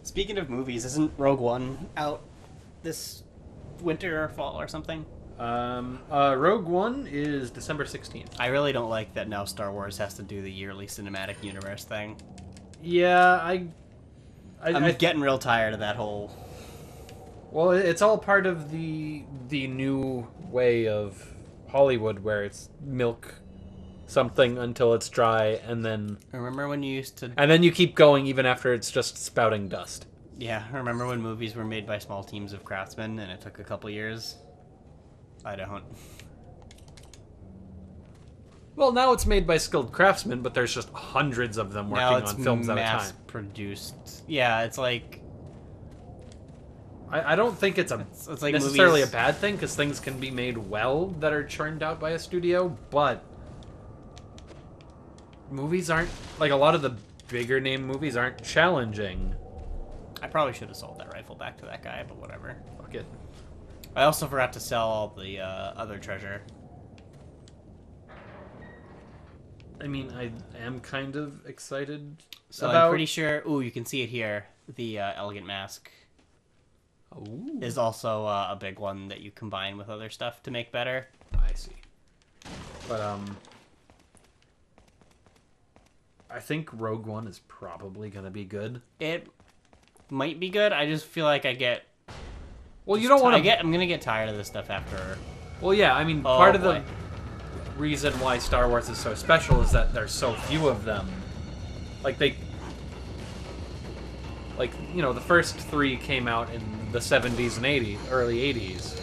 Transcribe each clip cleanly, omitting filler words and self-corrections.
Speaking of movies, isn't Rogue One out this winter or fall or something? Rogue One is December 16th. I really don't like that now Star Wars has to do the yearly cinematic universe thing. Yeah, I'm getting real tired of that whole... well, it's all part of the new way of Hollywood where it's milk something until it's dry Remember when you used to... and then you keep going even after it's just spouting dust. Yeah, remember when movies were made by small teams of craftsmen and it took a couple years? I don't. Well, now it's made by skilled craftsmen, but there's just hundreds of them Now working it's on films at a mass time. produced. Yeah, it's like... I don't think it's It's like necessarily movies... a bad thing, because things can be made well that are churned out by a studio, but movies aren't... like, a lot of the bigger name movies aren't challenging. I probably should have sold that rifle back to that guy, but whatever. Fuck it. I also forgot to sell all the other treasure. I mean, I am kind of excited So about... I'm pretty sure... Ooh, you can see it here. The elegant mask Ooh. is also a big one that you combine with other stuff to make better. I see. But, I think Rogue One is probably going to be good. It might be good. I just feel like I get... Well, you don't want to... I'm gonna get tired of this stuff after... Well, yeah, I mean, Oh, part of boy. the reason why Star Wars is so special is that there's so few of them. Like, like, you know, the first three came out in the 70s and 80s, early 80s.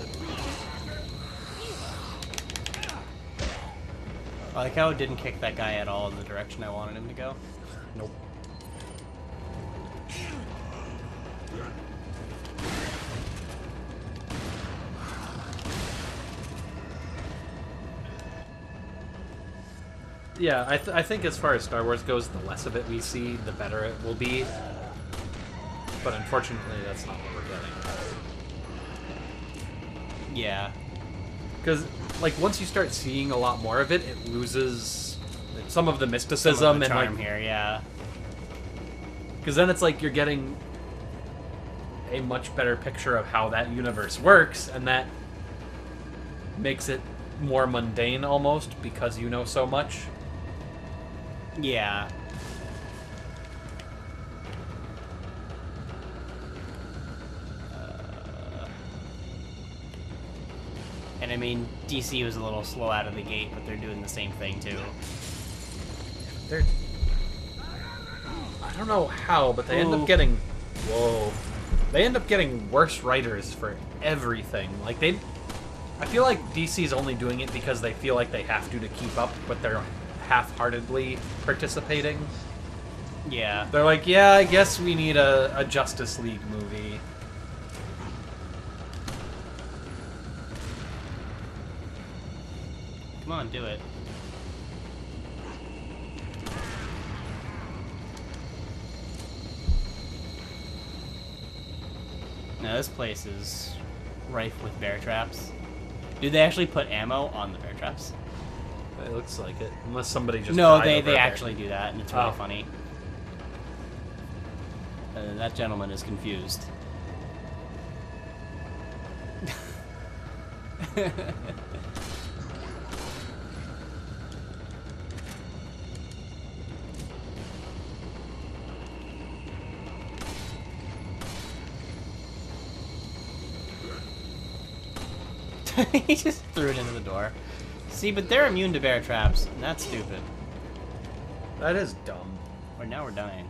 I like how it didn't kick that guy at all in the direction I wanted him to go. Nope. Yeah, I think as far as Star Wars goes, the less of it we see, the better it will be. But unfortunately, that's not what we're getting. Yeah. Because, like, once you start seeing a lot more of it, it loses some of the mysticism Some of the and, charm like... here, yeah. Because then it's like you're getting a much better picture of how that universe works, and that makes it more mundane, almost, because you know so much. Yeah. And I mean, DC was a little slow out of the gate, but they're doing the same thing too. They're... I don't know how, but they end Ooh. up getting... Whoa. They end up getting worse writers for everything. Like, they... I feel like DC's only doing it because they feel like they have to keep up, but they're half-heartedly participating. Yeah. They're like, yeah, I guess we need a Justice League movie. Come on, do it. Now this place is rife with bear traps. Do they actually put ammo on the bear traps? It looks like it. Unless somebody just No, died they over a bear. actually do that, and it's really Oh. funny. That gentleman is confused. He just threw it into the door. See, but they're immune to bear traps, and that's stupid. That is dumb. Or now we're dying.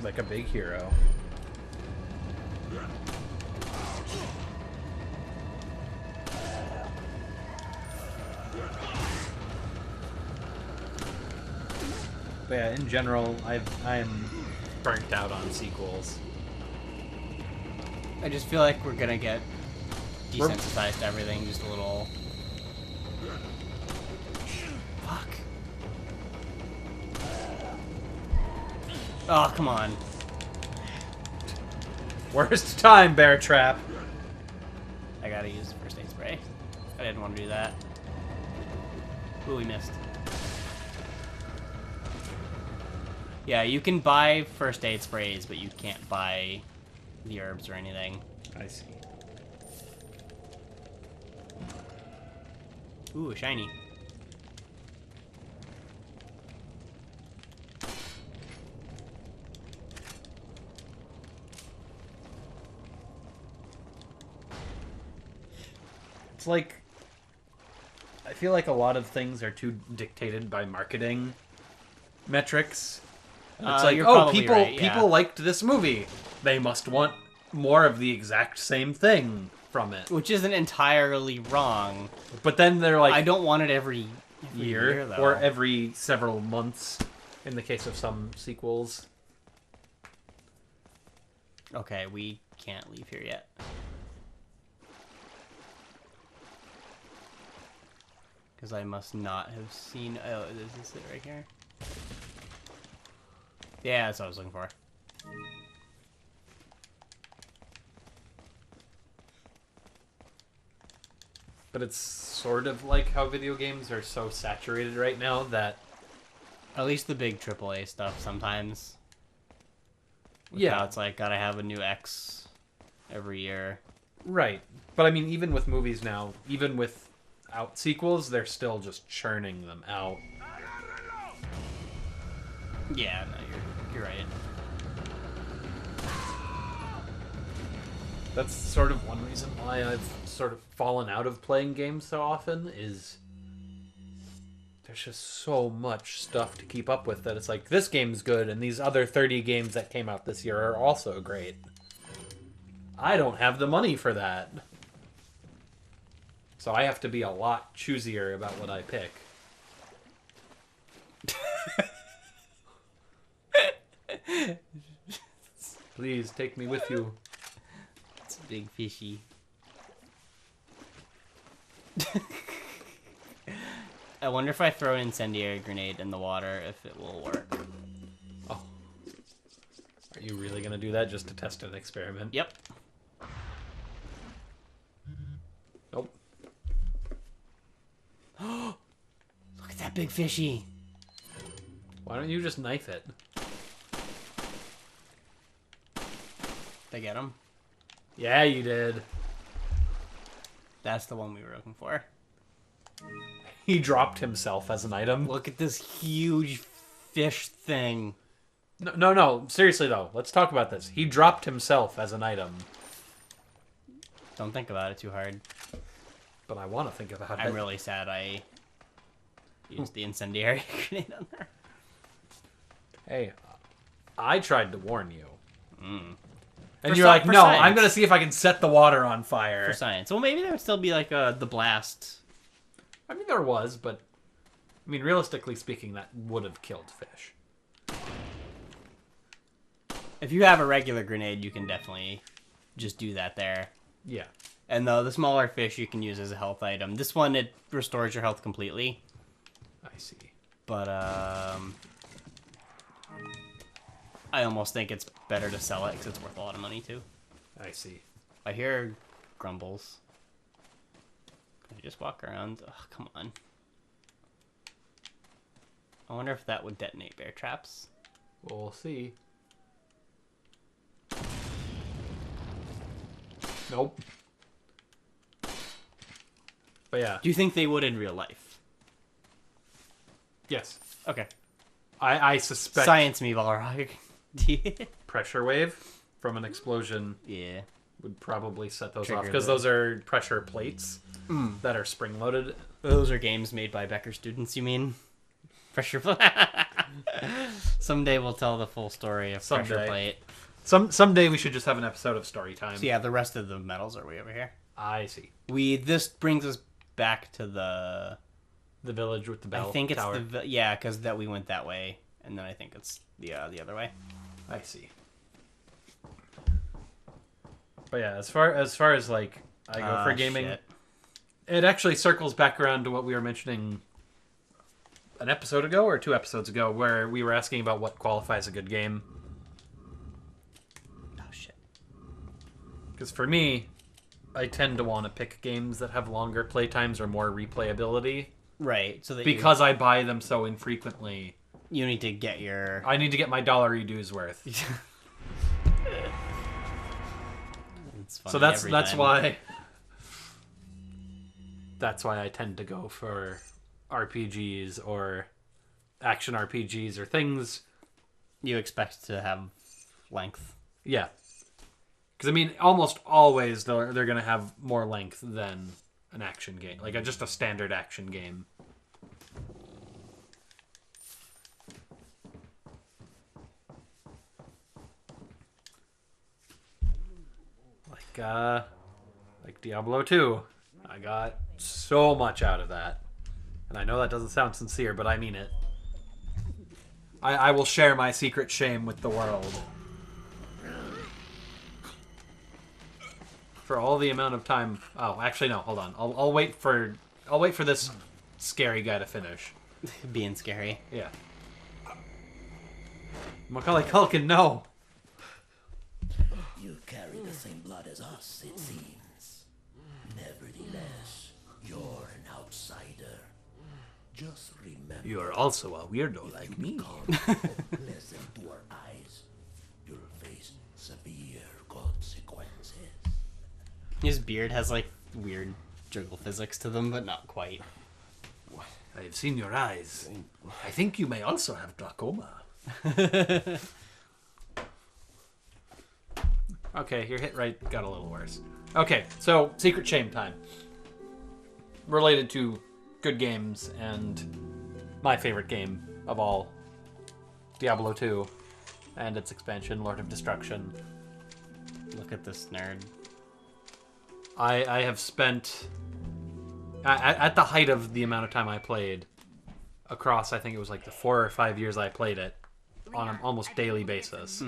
Like a big hero. But yeah, in general, I'm burnt out on sequels. I just feel like we're gonna get desensitized to everything just a little. Fuck. Oh, come on. Worst time, bear trap. I gotta use first aid spray. I didn't want to do that. Ooh, we missed. Yeah, you can buy first aid sprays, but you can't buy the herbs or anything. I see. Ooh, shiny. It's like, I feel like a lot of things are too dictated by marketing metrics. It's like, you're oh, probably people right, yeah. people liked this movie. They must want more of the exact same thing from it. Which isn't entirely wrong. But then they're like, I don't want it every year though. or every several months, in the case of some sequels. Okay, we can't leave here yet. Because I must not have seen... Oh, is this it right here? Yeah, that's what I was looking for. But it's sort of like how video games are so saturated right now that... At least the big AAA stuff sometimes. Yeah. It's like, gotta have a new X every year. Right. But I mean, even with movies now, even without sequels, they're still just churning them out. Yeah, no, you're right. That's sort of one reason why I've sort of fallen out of playing games so often, is there's just so much stuff to keep up with that it's like, this game's good, and these other 30 games that came out this year are also great. I don't have the money for that. So I have to be a lot choosier about what I pick. Please take me with you. It's a big fishy. I wonder if I throw an incendiary grenade in the water, if it will work. Oh. Are you really going to do that just to test an experiment? Yep. Nope. Look at that big fishy. Why don't you just knife it? Did I get him? Yeah, you did. That's the one we were looking for. He dropped himself as an item. Look at this huge fish thing. No. Seriously, though. Let's talk about this. He dropped himself as an item. Don't think about it too hard. But I want to think about it. I'm really sad I used the incendiary grenade on there. Hey, I tried to warn you. Mm. And For you're like, for no, science. I'm going to see if I can set the water on fire. For science. Well, maybe there would still be like the blast. I mean, there was, but... I mean, realistically speaking, that would have killed fish. If you have a regular grenade, you can definitely just do that there. Yeah. And the smaller fish you can use as a health item. This one, it restores your health completely. I see. But, I almost think it's better to sell it because it's worth a lot of money, too. I see. I hear grumbles. Can I just walk around? Oh, come on. I wonder if that would detonate bear traps. We'll see. Nope. But yeah. Do you think they would in real life? Yes. Okay. I suspect Science me, Balrog. pressure wave from an explosion Yeah. would probably set those off. Trigger Because them. those are pressure plates that are spring-loaded. Those are games made by Becker students, you mean? Pressure plate. Someday we'll tell the full story of pressure Someday. plate. Someday we should just have an episode of story time. So yeah, the rest of the medals are way over here. I see. This brings us back to the... The village with the bell I think it's tower. yeah, because that we went that way, and then I think it's the other way. I see. But yeah, as far as like I go for gaming, Shit. it actually circles back around to what we were mentioning an episode ago or 2 episodes ago, where we were asking about what qualifies a good game. Oh shit. Because for me, I tend to want to pick games that have longer playtimes or more replayability. Right. So that Because I buy them so infrequently, You need to get your... I need to get my $1 dues worth. It's funny So that's every that's time. why I tend to go for RPGs or action RPGs or things. You expect to have length. Yeah. Because, I mean, almost always they're going to have more length than an action game. Like, just a standard action game. Like Diablo 2. I got so much out of that. And I know that doesn't sound sincere, but I mean it. I will share my secret shame with the world. For all the amount of time... Oh, actually, no, hold on. I'll wait for this scary guy to finish. Being scary. Yeah. Macaulay Culkin, no! You carry the same blood as us, it seems. Nevertheless, you're an outsider. Just remember... You're also a weirdo like me. pleasant to our eyes. You'll face severe consequences. His beard has, like, weird jiggle physics to them, but not quite. I've seen your eyes. I think you may also have glaucoma. Okay, your hit rate got a little worse. Okay, so secret shame time. Related to good games and my favorite game of all, Diablo 2, and its expansion, Lord of Destruction. Look at this nerd. I have spent, at the height of the amount of time I played, across, I think it was like the 4 or 5 years I played it, on an almost daily basis.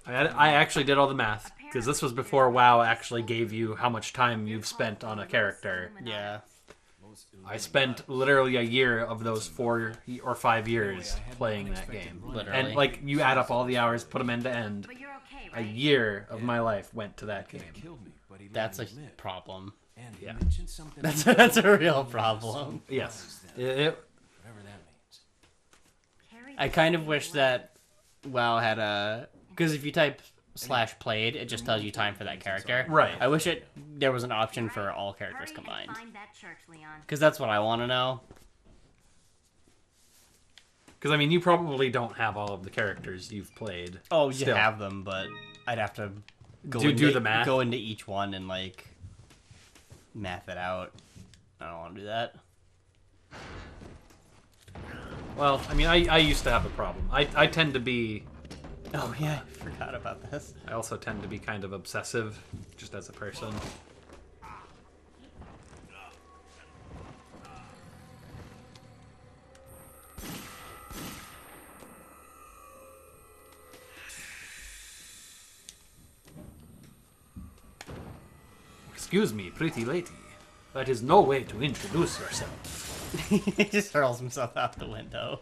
I actually did all the math, because this was before WoW actually gave you how much time you've spent on a character. Yeah. I spent literally a year of those 4 or 5 years playing that game. Literally. And, like, you add up all the hours, put them end to end. A year of my life went to that game. That's a problem. Yeah. That's a real problem. Yes. I kind of wish that WoW had a... Because if you type /played, it just tells you time for that character. Right. I wish there was an option for all characters combined. Because that's what I want to know. Because, I mean, you probably don't have all of the characters you've played. Oh, you still. have them, but I'd have to do the math. Go into each one and, like, math it out. I don't want to do that. Well, I mean, I used to have a problem. I tend to be... Oh, yeah, I forgot about this. I also tend to be kind of obsessive, just as a person. Excuse me, pretty lady. That is no way to introduce yourself. He just hurls himself out the window.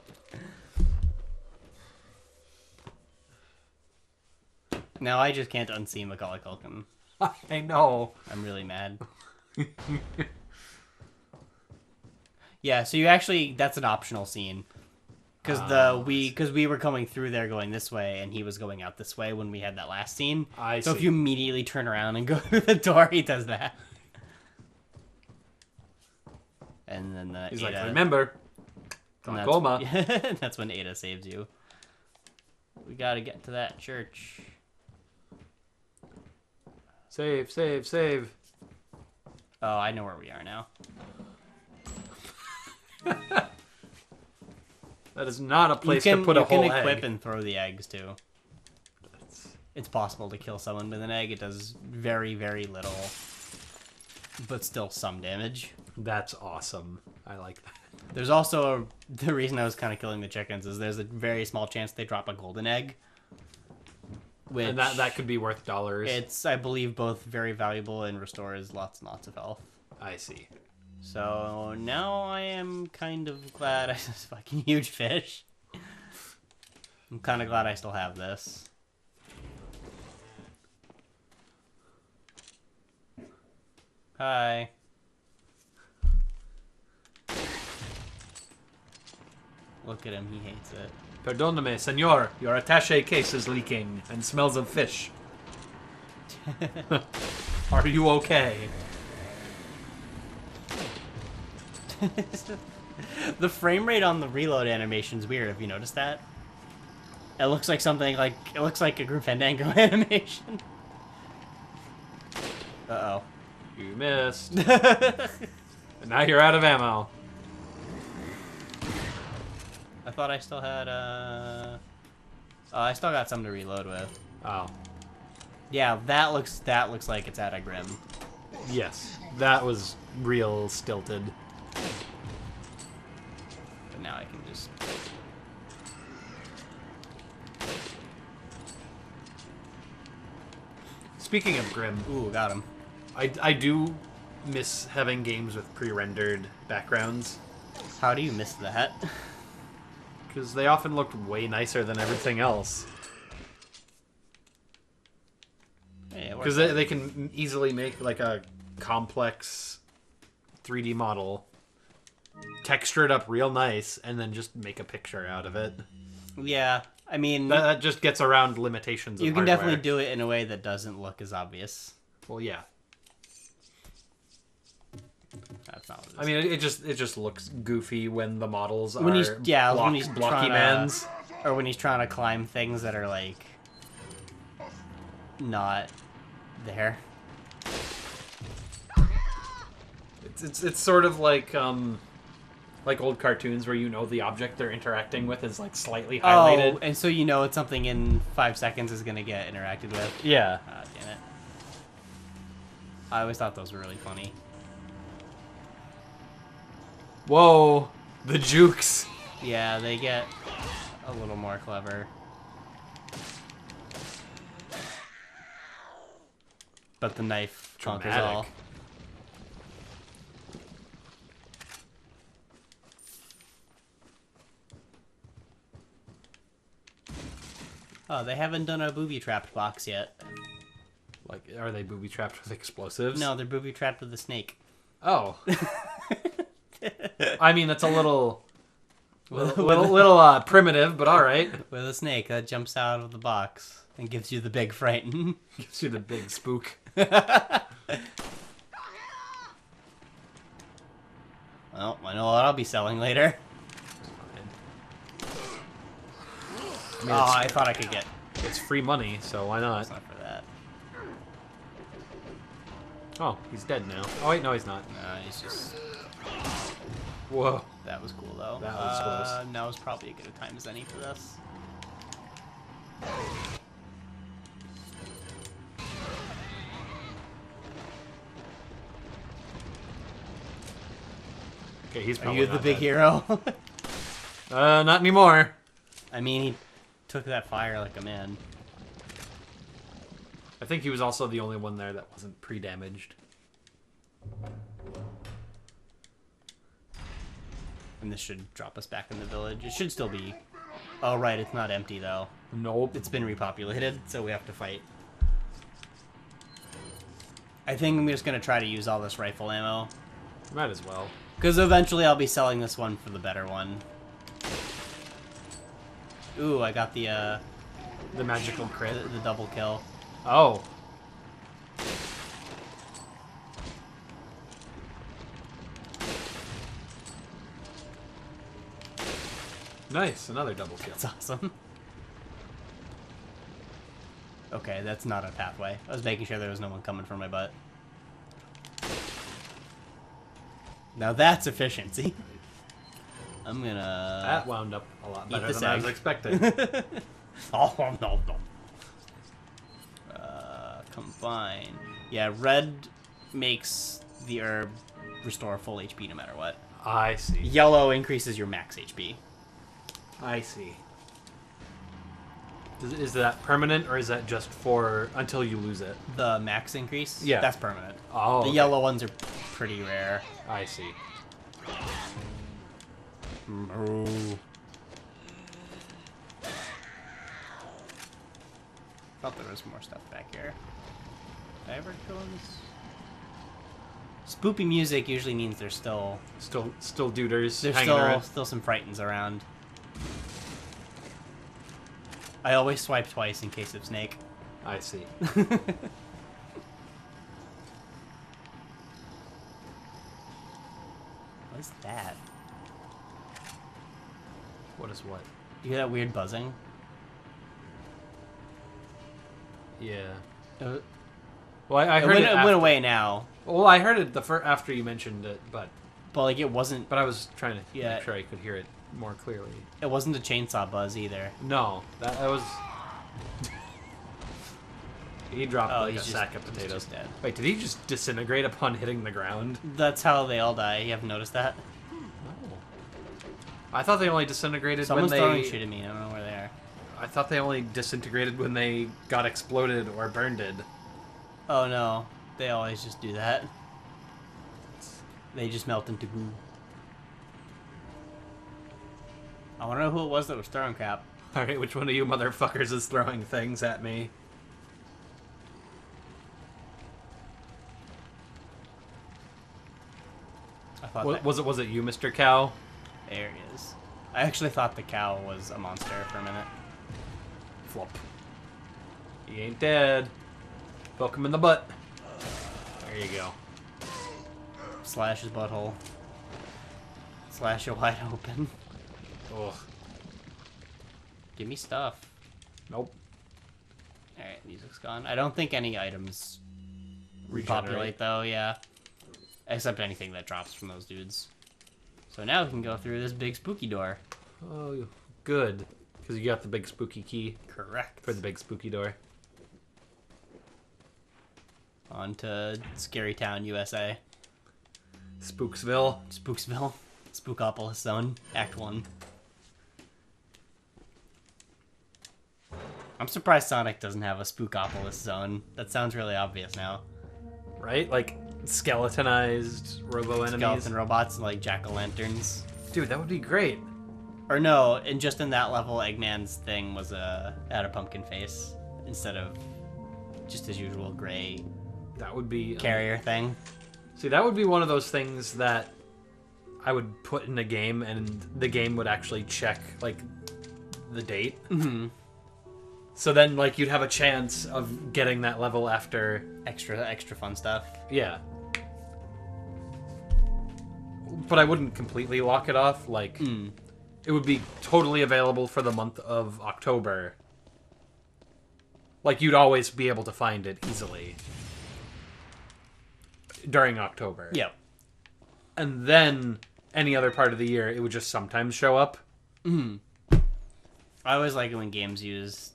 Now I just can't unsee Macaulay Culkin. I know. I'm really mad. Yeah, so you actually... That's an optional scene. Because we were coming through there going this way, and he was going out this way when we had that last scene. So if you immediately turn around and go through the door, he does that. And then He's Ada, like, remember, glaucoma. That's when Ada saves you. We gotta get to that church. Save, save, save. Oh, I know where we are now. That is not a place to put a whole egg. You can equip and throw the eggs, too. It's possible to kill someone with an egg. It does very, very little, but still some damage. That's awesome. I like that. There's also the reason I was kind of killing the chickens is there's a very small chance they drop a golden egg. Which And that could be worth dollars. It's, I believe, both very valuable and restores lots and lots of health. I see. So now I am kind of glad I just fucking huge fish. I'm kind of glad I still have this. Hi. Look at him, he hates it. Perdóname, senor. Your attaché case is leaking and smells of fish. Are you okay? The frame rate on the reload animation's weird. Have you noticed that? It looks like something like it looks like a Grim Fandango animation. Uh-oh. You missed. And now you're out of ammo. I thought I still had oh, I still got some to reload with. Oh. Yeah, that looks like it's at a Grim. Yes. That was real stilted. But now I can just Speaking of Grim, ooh, got him. I do miss having games with pre-rendered backgrounds. How do you miss that? Because they often looked way nicer than everything else. Because they can easily make like a complex 3D model, texture it up real nice, and then just make a picture out of it. Yeah, I mean... That just gets around limitations of You can hardware. definitely do it in a way that doesn't look as obvious. Well, yeah. That's not what it is. I mean, it just looks goofy when the models when are he's, yeah, blocky when he's trying mans. Or when he's trying to climb things that are, like, not there. It's sort of like old cartoons where you know the object they're interacting with is like slightly highlighted. Oh, and so you know it's something in 5 seconds is going to get interacted with. Yeah. Ah, damn it. I always thought those were really funny. Whoa, the jukes. Yeah, they get a little more clever. But the knife conquers all. Oh, they haven't done a booby-trapped box yet. Like, are they booby-trapped with explosives? No, they're booby-trapped with a snake. Oh. I mean, that's a little primitive, but all right. With a snake that jumps out of the box and gives you the big frighten. Gives you the big spook. Well, I know what I'll be selling later. I mean, I thought I could get. It's free money, so why not? It's not for that. Oh, he's dead now. Oh wait, no, he's not. No, he's just. Whoa. That was cool though. That was close. Now is probably as good a time as any for this. Okay, he's Are probably you the not big dead. hero? Not anymore. I mean, he took that fire like a man. I think he was also the only one there that wasn't pre-damaged. And this should drop us back in the village. It should still be... Oh, right, it's not empty, though. Nope. It's been repopulated, so we have to fight. I think I'm just going to try to use all this rifle ammo. Might as well. Because eventually I'll be selling this one for the better one. Ooh, I got the magical crit. The double kill. Oh. Nice, another double kill. That's awesome. Okay, that's not a pathway. I was making sure there was no one coming from my butt. Now that's efficiency. I'm gonna... That wound up a lot better this than I egg. was expecting. Oh, no. Combine. Yeah, red makes the herb restore full HP no matter what. I see. Yellow increases your max HP. I see. Is that permanent, or is that just for until you lose it? The max increase? Yeah. That's permanent. Oh, The okay. yellow ones are pretty rare. I see. Oh. Thought there was more stuff back here. Did I ever kill this? Spoopy music usually means there's still Still duders there's hanging around. still some frightens around. I always swipe twice in case of snake. I see. What's that? What is what? You hear that weird buzzing? Yeah. It Well, I heard went away now. Well, I heard it after you mentioned it, but like it wasn't. But I was trying to Yeah. make sure I could hear it more clearly. It wasn't a chainsaw buzz either. No, that was. He dropped like a he's sack of he's potatoes. just dead. Wait, did he just disintegrate upon hitting the ground? That's how they all die. You haven't noticed that? I thought they only disintegrated Someone's when throwing they. shit at me. I don't know where they are. I thought they only disintegrated when they got exploded or burned. Oh no, they always just do that. They just melt into goo. I want to know who it was that was throwing crap. All right, which one of you motherfuckers is throwing things at me? I thought Was it you, Mr. Cow? There he is. I actually thought the cow was a monster for a minute. Flop. He ain't dead. Poke him in the butt. There you go. Slash his butthole. Slash it wide open. Ugh. Give me stuff. Nope. Alright, music's gone. I don't think any items Regenerate. repopulate though, yeah. Except anything that drops from those dudes. So now we can go through this big spooky door. Oh, good. Because you got the big spooky key Correct. for the big spooky door. On to Scary Town, USA. Spooksville. Spooksville. Spookopolis Zone. Act 1. I'm surprised Sonic doesn't have a Spookopolis Zone. That sounds really obvious now. Right? Like skeletonized robo-enemies. Skeleton robots and like jack-o'-lanterns. Dude, that would be great. Or no, and just in that level, Eggman's thing was had a pumpkin face instead of just his usual gray That would be... carrier thing. See, that would be one of those things that I would put in a game and the game would actually check, like, the date. Mm-hmm. So then, like, you'd have a chance of getting that level after... Extra fun stuff. Yeah. But I wouldn't completely lock it off. Like, it would be totally available for the month of October. Like, you'd always be able to find it easily. During October. Yep. And then, any other part of the year, it would just sometimes show up. I always like it when games use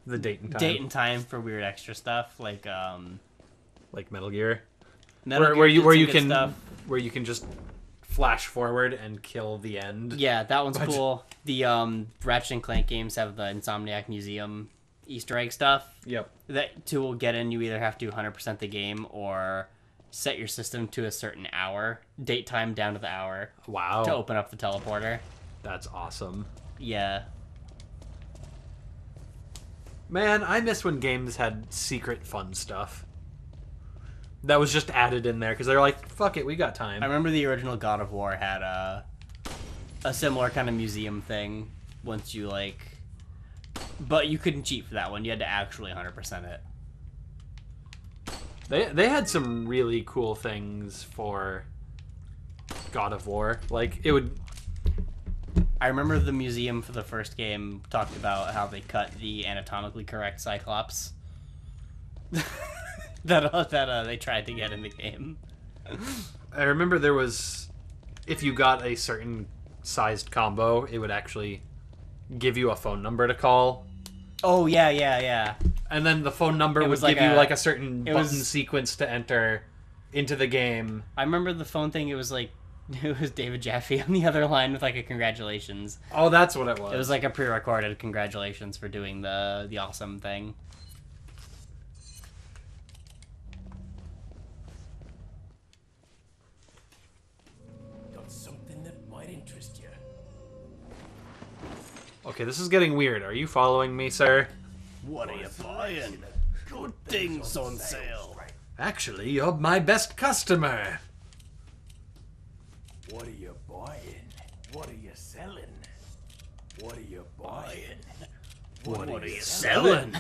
The date and time. date and time for weird extra stuff, like Metal Gear. Metal where Gear you did some good can stuff. where you can just flash forward and kill the end. Yeah, that one's cool. The Ratchet and Clank games have the Insomniac Museum Easter egg stuff. Yep. That to get in, you either have to 100% the game or set your system to a certain hour, date time down to the hour. Wow. To open up the teleporter. That's awesome. Yeah. Man, I miss when games had secret fun stuff. That was just added in there because they're like, fuck it, we got time. I remember the original God of War had a similar kind of museum thing once you like... But you couldn't cheat for that one. You had to actually 100% it. They had some really cool things for God of War. Like, it would... I remember the museum for the first game talked about how they cut the anatomically correct Cyclops that they tried to get in the game. I remember there was... If you got a certain sized combo, it would actually give you a phone number to call. Oh, yeah. And then the phone number would like give you like a certain button was- sequence to enter into the game. I remember the phone thing, it was David Jaffe on the other line with like a congratulations. Oh, that's what it was. It was like a pre-recorded congratulations for doing the awesome thing. Got something that might interest you. Okay, this is getting weird. Are you following me, sir? What are you buying? Good things on sale. Actually, you're my best customer. What are you buying? What are you selling? What are you buying? What are you selling?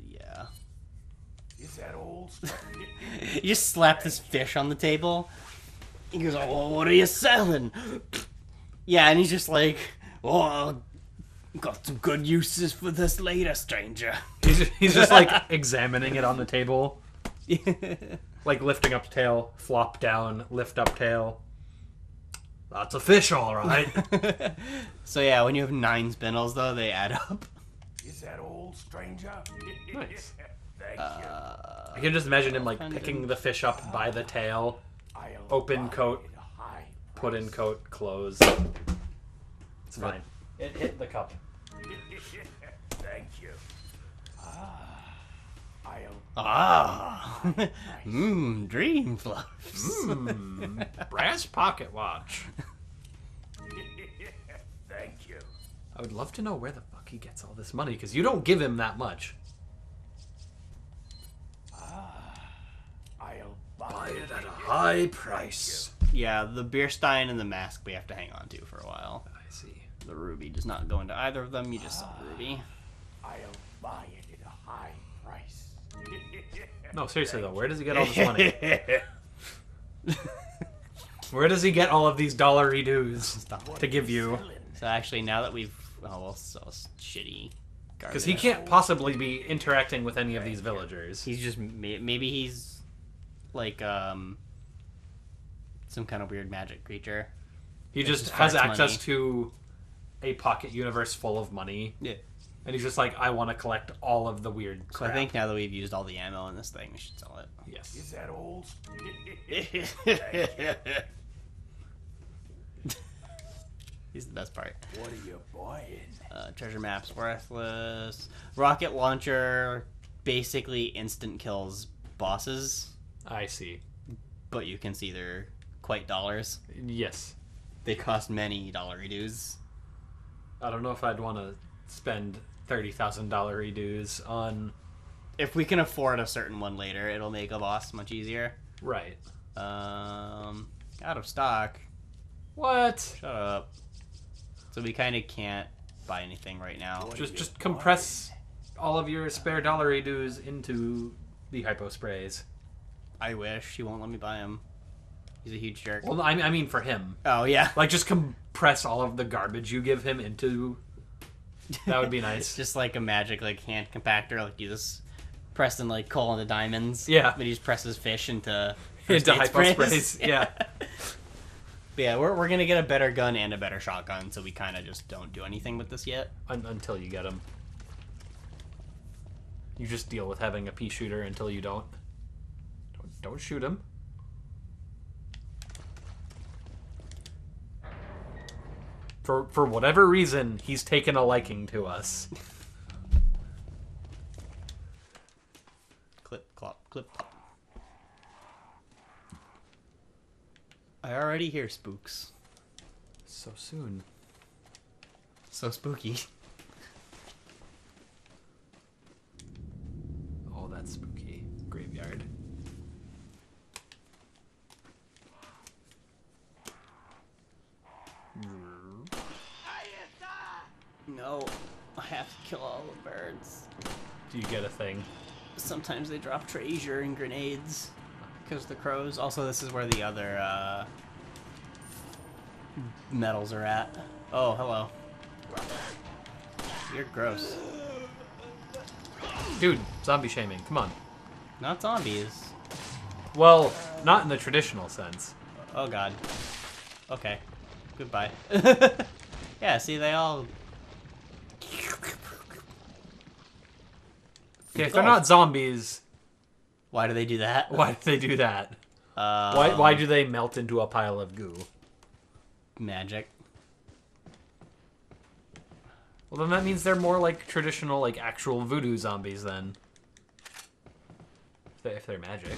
Yeah. Is that old? You just slap this fish on the table. He goes, "Oh, well, what are you selling?" Yeah, and he's just like, "Oh, got some good uses for this later, stranger." He's just like examining it on the table. Like lifting up tail, flop down, lift up tail. That's a fish, all right. So yeah, when you have 9 spindles, though, they add up. Is that old, stranger? Nice. Thank you. I can just imagine him like picking the fish up by the tail, open coat, put in coat, close. It's fine. It hit the cup. Thank you. Dream fluffs. Brass pocket watch. Thank you. I would love to know where the fuck he gets all this money, because you don't give him that much. I'll Buy it at a high price. Yeah, the beer stein and the mask we have to hang on to for a while. I see. The ruby does not go into either of them. You just sell the ruby. I'll buy it at a high price. No, seriously though, where does he get all this money? Where does he get all of these dollary dues to give you? So actually, now that we've... Oh, well, so shitty garbage. Because he can't possibly be interacting with any of these villagers. He's just... Maybe he's like, some kind of weird magic creature. He just has access to a pocket universe full of money. Yeah. And he's just like, I want to collect all of the weird So crap. I think now that we've used all the ammo in this thing, we should sell it. Yes. Is that old? He's the best part. What are you buying? Treasure map's worthless. Rocket launcher basically instant kills bosses, I see. but you can see they're quite dollars. Yes. They cost many dollary dues. I don't know if I'd want to spend $30,000 dues on... If we can afford a certain one later, it'll make a boss much easier. Right. Out of stock. What? Shut up. So we kind of can't buy anything right now. Just compress all of your spare dollary dues into the hypo sprays. I wish. He won't let me buy him. He's a huge jerk. Well, I mean for him. Oh, yeah. Like, just compress all of the garbage you give him into... That would be nice. Just like a magic like hand compactor. Like you just press and like coal into diamonds. Yeah. But he just presses fish into hypo sprays. Yeah. But yeah, we're going to get a better gun and a better shotgun, so we kind of just don't do anything with this yet. Until you get him. You just deal with having a pea shooter until you don't. Don't shoot him. For whatever reason, he's taken a liking to us. Clip, clop, clip, clop. I already hear spooks. So soon. So spooky. Oh, that's spooky. Graveyard. No, I have to kill all the birds. Do you get a thing? Sometimes they drop treasure and grenades. Because the crows. Also, this is where the other medals are at. Oh, hello. You're gross. Dude, zombie shaming. Come on. Not zombies. Well, not in the traditional sense. Oh god. Okay. Goodbye. Yeah, see, they all... Okay, if they're not zombies, Why do they do that? why do they do that? Why do they melt into a pile of goo? Magic. Well, then that means they're more like traditional, like actual voodoo zombies then. If they're magic.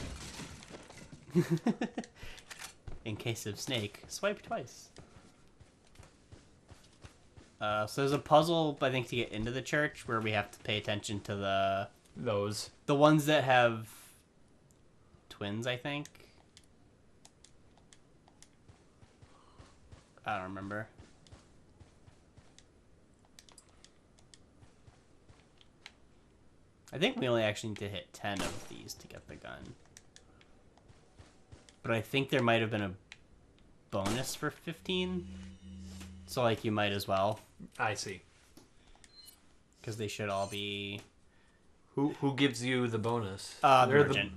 In case of snake, swipe twice. So there's a puzzle, I think, to get into the church where we have to pay attention to the ones that have twins, I think. I don't remember. I think we only actually need to hit 10 of these to get the gun. But I think there might have been a bonus for 15. So, like, you might as well. I see. Because they should all be... Who gives you the bonus? The merchant.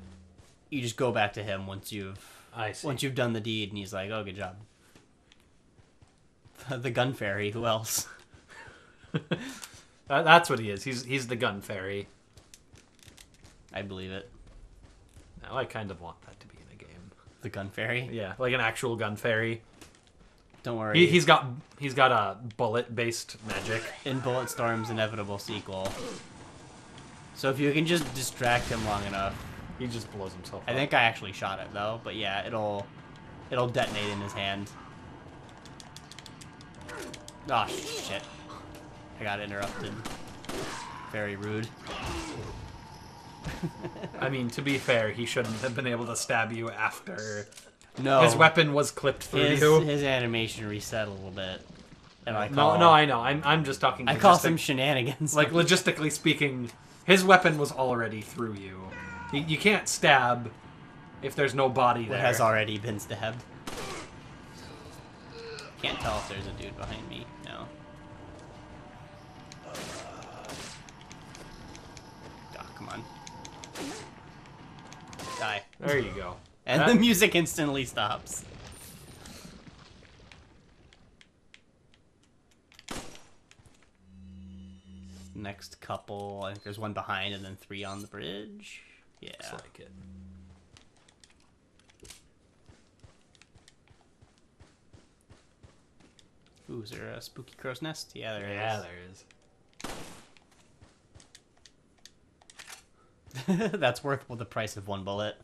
You just go back to him once you've... I see. Once you've done the deed, and he's like, oh, good job. The gun fairy, who else? That's what he is. He's the gun fairy. I believe it. Now I kind of want that to be in a game. The gun fairy? Yeah, like an actual gun fairy. Don't worry. He's got a bullet-based magic. In Bulletstorm's inevitable sequel. So if you can just distract him long enough... He just blows himself up. I think I actually shot it, though. But yeah, it'll detonate in his hand. Oh, shit. I got interrupted. Very rude. I mean, to be fair, he shouldn't have been able to stab you after his weapon was clipped through you. His animation reset a little bit. And I know. I'm just talking. I call some shenanigans. Like, logistically speaking, his weapon was already through you. You can't stab if there's no body there. It has already been stabbed. Can't tell if there's a dude behind me. No. Oh, come on. Die. There you go. And the music instantly stops. Next couple, I think there's one behind and then 3 on the bridge. Yeah. Looks like it. Ooh, is there a spooky crow's nest? Yeah, there is. Yeah, there is. That's worth the price of 1 bullet.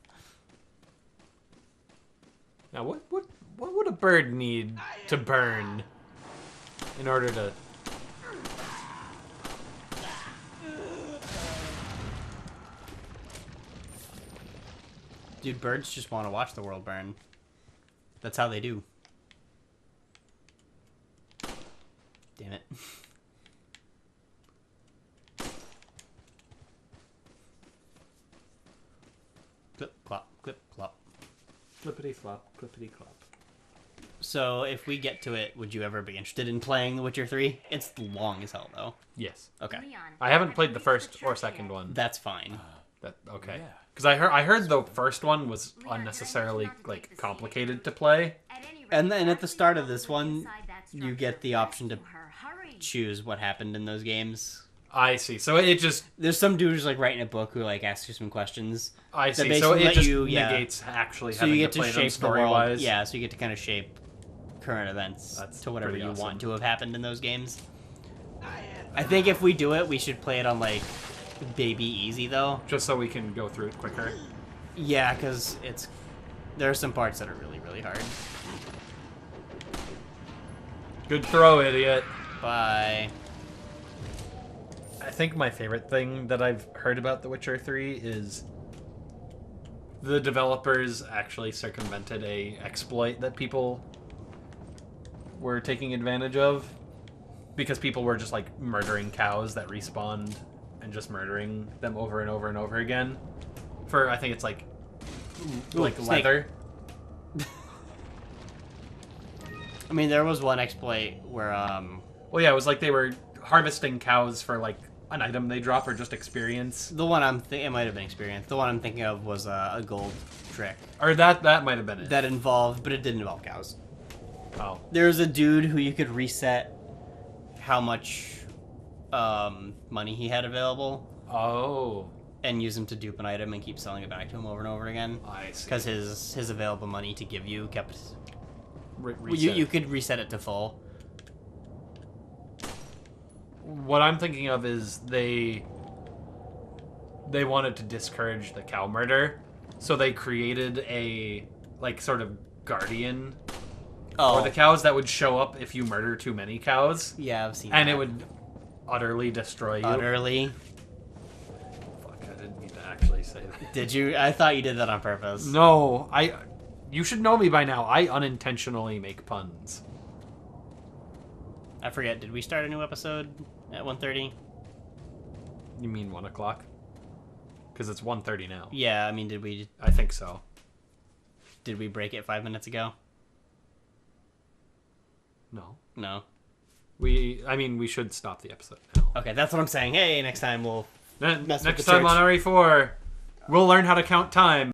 Now, what would a bird need to burn in order to... Dude, birds just want to watch the world burn. That's how they do. Damn it. Clip, clop, clip, clop. Flippity-flop, clippity-clop. So, if we get to it, would you ever be interested in playing The Witcher 3? It's long as hell, though. Yes. Okay. I haven't played the first or second one. That's fine. Okay. Because I heard the first one was unnecessarily, like, complicated to play. And then at the start of this one, you get the option to choose what happened in those games. I see. So it just... There's some dude who's, like, writing a book who, like, asks you some questions. I see. So it just negates actually having to play them story-wise. Yeah, so you get to kind of shape current events to whatever you want to have happened in those games. I think if we do it, we should play it on, like, baby easy, though. Just so we can go through it quicker. Yeah, because there are some parts that are really, really hard. Good throw, idiot. Bye. I think my favorite thing that I've heard about The Witcher 3 is the developers actually circumvented a exploit that people were taking advantage of, because people were just like murdering cows that respawned and just murdering them over and over and over again for, I think it's like leather. I mean, there was one exploit where well, yeah, it was like they were harvesting cows for like an item they drop or just experience. The one it might have been experience. The one I'm thinking of was a gold trick. Or that might have been it. That involved, but it didn't involve cows. Oh. There was a dude who you could reset how much money he had available. Oh. And use him to dupe an item and keep selling it back to him over and over again. I see. Because his available money to give you kept... Reset. You could reset it to full. What I'm thinking of is they wanted to discourage the cow murder, so they created a like sort of guardian for the cows that would show up if you murder too many cows. Yeah, I've seen and that. it would utterly destroy you. Utterly. Fuck, I didn't mean to actually say that. Did you? I thought you did that on purpose. No, you should know me by now. I unintentionally make puns. I forget. Did we start a new episode at 1:30? You mean 1 o'clock? Because it's 1:30 now. Yeah, I mean, did we? I think so. Did we break it 5 minutes ago? No. No. We should stop the episode now. Okay, that's what I'm saying. Hey, next time we'll Next time on RE4, we'll learn how to count time.